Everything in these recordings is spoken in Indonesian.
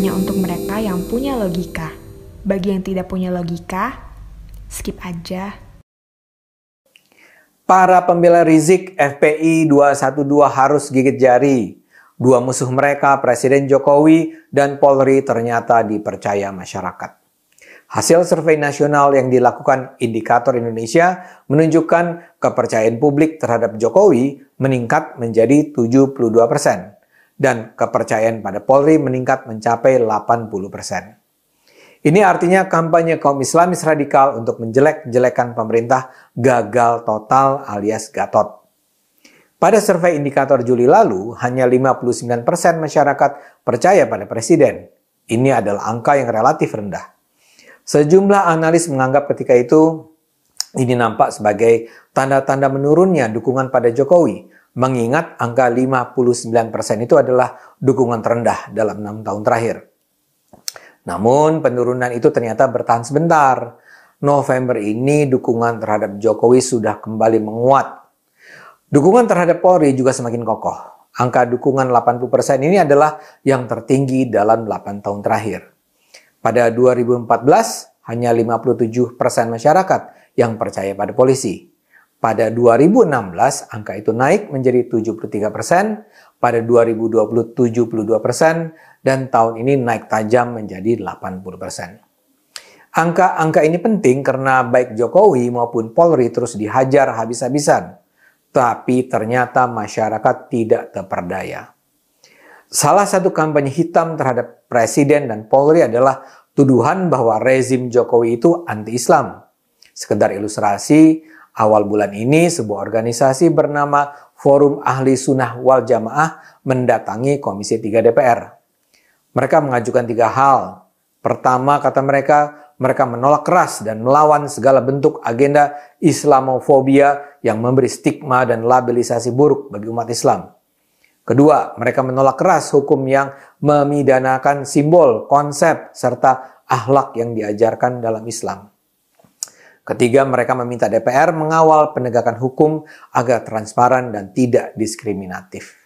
hanya untuk mereka yang punya logika. Bagi yang tidak punya logika, skip aja. Para pembela Rizik FPI 212 harus gigit jari. Dua musuh mereka, Presiden Jokowi dan Polri, ternyata dipercaya masyarakat. Hasil survei nasional yang dilakukan Indikator Indonesia menunjukkan kepercayaan publik terhadap Jokowi meningkat menjadi 72% dan kepercayaan pada Polri meningkat mencapai 80%. Ini artinya kampanye kaum Islamis radikal untuk menjelek-jelekan pemerintah gagal total alias gatot. Pada survei Indikator Juli lalu, hanya 59% masyarakat percaya pada Presiden. Ini adalah angka yang relatif rendah. Sejumlah analis menganggap ketika itu ini nampak sebagai tanda-tanda menurunnya dukungan pada Jokowi, mengingat angka 59% itu adalah dukungan terendah dalam 6 tahun terakhir. Namun penurunan itu ternyata bertahan sebentar. November ini dukungan terhadap Jokowi sudah kembali menguat. Dukungan terhadap Polri juga semakin kokoh. Angka dukungan 80% ini adalah yang tertinggi dalam 8 tahun terakhir. Pada 2014, hanya 57% masyarakat yang percaya pada polisi. Pada 2016, angka itu naik menjadi 73%, pada 2020 72%, dan tahun ini naik tajam menjadi 80%. Angka-angka ini penting karena baik Jokowi maupun Polri terus dihajar habis-habisan. Tapi ternyata masyarakat tidak terperdaya. Salah satu kampanye hitam terhadap Presiden dan Polri adalah tuduhan bahwa rezim Jokowi itu anti-Islam. Sekedar ilustrasi, awal bulan ini sebuah organisasi bernama Forum Ahli Sunnah Wal Jamaah mendatangi Komisi 3 DPR. Mereka mengajukan 3 hal. Pertama, kata mereka menolak keras dan melawan segala bentuk agenda Islamofobia yang memberi stigma dan labelisasi buruk bagi umat Islam. Kedua, mereka menolak keras hukum yang memidanakan simbol, konsep, serta akhlak yang diajarkan dalam Islam. Ketiga, mereka meminta DPR mengawal penegakan hukum agar transparan dan tidak diskriminatif.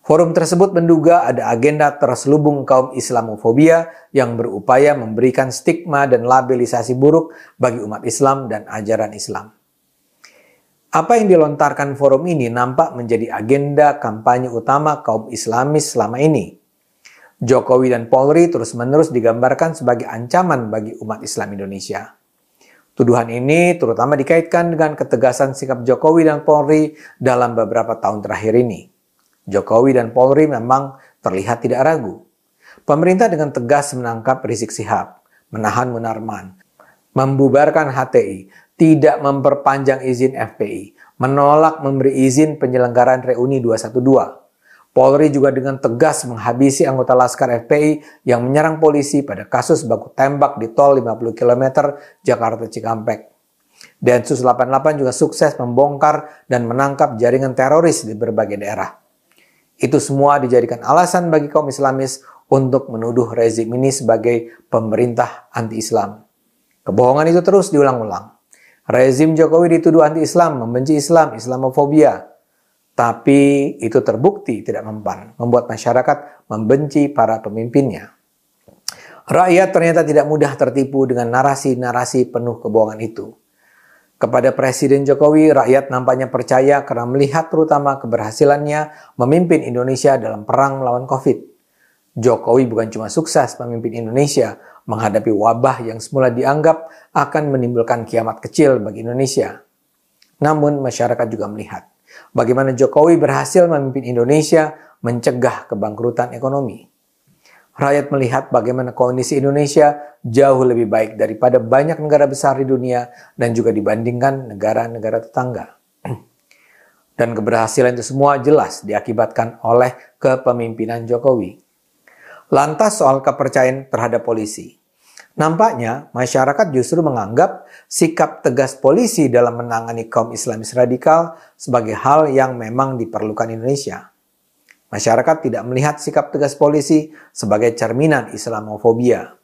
Forum tersebut menduga ada agenda terselubung kaum Islamofobia yang berupaya memberikan stigma dan labelisasi buruk bagi umat Islam dan ajaran Islam. Apa yang dilontarkan forum ini nampak menjadi agenda kampanye utama kaum Islamis selama ini. Jokowi dan Polri terus-menerus digambarkan sebagai ancaman bagi umat Islam Indonesia. Tuduhan ini terutama dikaitkan dengan ketegasan sikap Jokowi dan Polri dalam beberapa tahun terakhir ini. Jokowi dan Polri memang terlihat tidak ragu. Pemerintah dengan tegas menangkap Rizik Syihab, menahan Munarman, membubarkan HTI, tidak memperpanjang izin FPI, menolak memberi izin penyelenggaraan reuni 212. Polri juga dengan tegas menghabisi anggota Laskar FPI yang menyerang polisi pada kasus baku tembak di tol 50 km Jakarta Cikampek. Densus 88 juga sukses membongkar dan menangkap jaringan teroris di berbagai daerah. Itu semua dijadikan alasan bagi kaum Islamis untuk menuduh rezim ini sebagai pemerintah anti-Islam. Kebohongan itu terus diulang-ulang. Rezim Jokowi dituduh anti-Islam, membenci Islam, Islamofobia. Tapi itu terbukti tidak mempan, membuat masyarakat membenci para pemimpinnya. Rakyat ternyata tidak mudah tertipu dengan narasi-narasi penuh kebohongan itu. Kepada Presiden Jokowi, rakyat nampaknya percaya karena melihat terutama keberhasilannya memimpin Indonesia dalam perang melawan COVID. Jokowi bukan cuma sukses memimpin Indonesia menghadapi wabah yang semula dianggap akan menimbulkan kiamat kecil bagi Indonesia. Namun masyarakat juga melihat bagaimana Jokowi berhasil memimpin Indonesia mencegah kebangkrutan ekonomi. Rakyat melihat bagaimana kondisi Indonesia jauh lebih baik daripada banyak negara besar di dunia dan juga dibandingkan negara-negara tetangga. Dan keberhasilan itu semua jelas diakibatkan oleh kepemimpinan Jokowi. Lantas soal kepercayaan terhadap polisi. Nampaknya masyarakat justru menganggap sikap tegas polisi dalam menangani kaum Islamis radikal sebagai hal yang memang diperlukan Indonesia. Masyarakat tidak melihat sikap tegas polisi sebagai cerminan Islamofobia.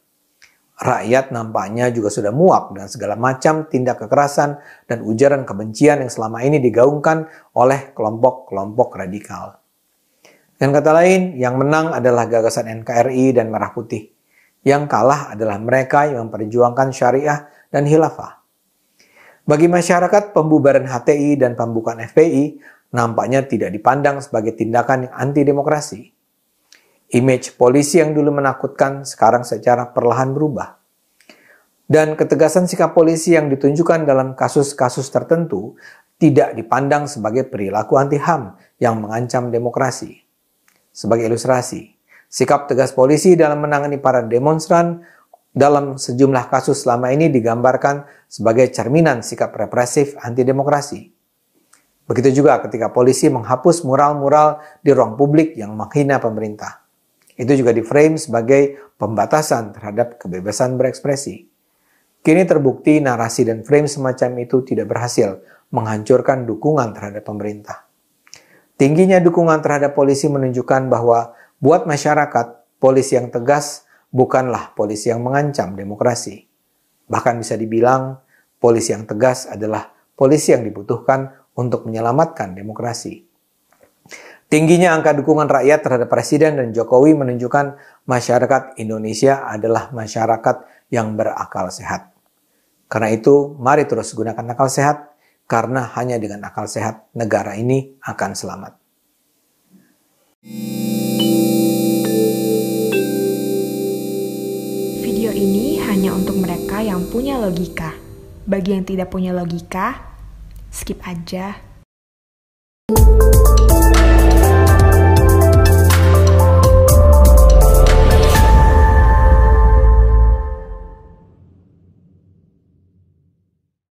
Rakyat nampaknya juga sudah muak dengan segala macam tindak kekerasan dan ujaran kebencian yang selama ini digaungkan oleh kelompok-kelompok radikal. Dengan kata lain, yang menang adalah gagasan NKRI dan Merah Putih. Yang kalah adalah mereka yang memperjuangkan syariah dan khilafah. Bagi masyarakat, pembubaran HTI dan pembukaan FPI nampaknya tidak dipandang sebagai tindakan yang anti-demokrasi. Image polisi yang dulu menakutkan sekarang secara perlahan berubah. Dan ketegasan sikap polisi yang ditunjukkan dalam kasus-kasus tertentu tidak dipandang sebagai perilaku anti-HAM yang mengancam demokrasi. Sebagai ilustrasi, sikap tegas polisi dalam menangani para demonstran dalam sejumlah kasus selama ini digambarkan sebagai cerminan sikap represif anti-demokrasi. Begitu juga ketika polisi menghapus mural-mural di ruang publik yang menghina pemerintah. Itu juga diframe sebagai pembatasan terhadap kebebasan berekspresi. Kini terbukti narasi dan frame semacam itu tidak berhasil menghancurkan dukungan terhadap pemerintah. Tingginya dukungan terhadap polisi menunjukkan bahwa buat masyarakat, polisi yang tegas bukanlah polisi yang mengancam demokrasi. Bahkan bisa dibilang, polisi yang tegas adalah polisi yang dibutuhkan untuk menyelamatkan demokrasi. Tingginya angka dukungan rakyat terhadap Presiden dan Jokowi menunjukkan masyarakat Indonesia adalah masyarakat yang berakal sehat. Karena itu, mari terus gunakan akal sehat, karena hanya dengan akal sehat negara ini akan selamat. Video ini hanya untuk mereka yang punya logika. Bagi yang tidak punya logika, skip aja.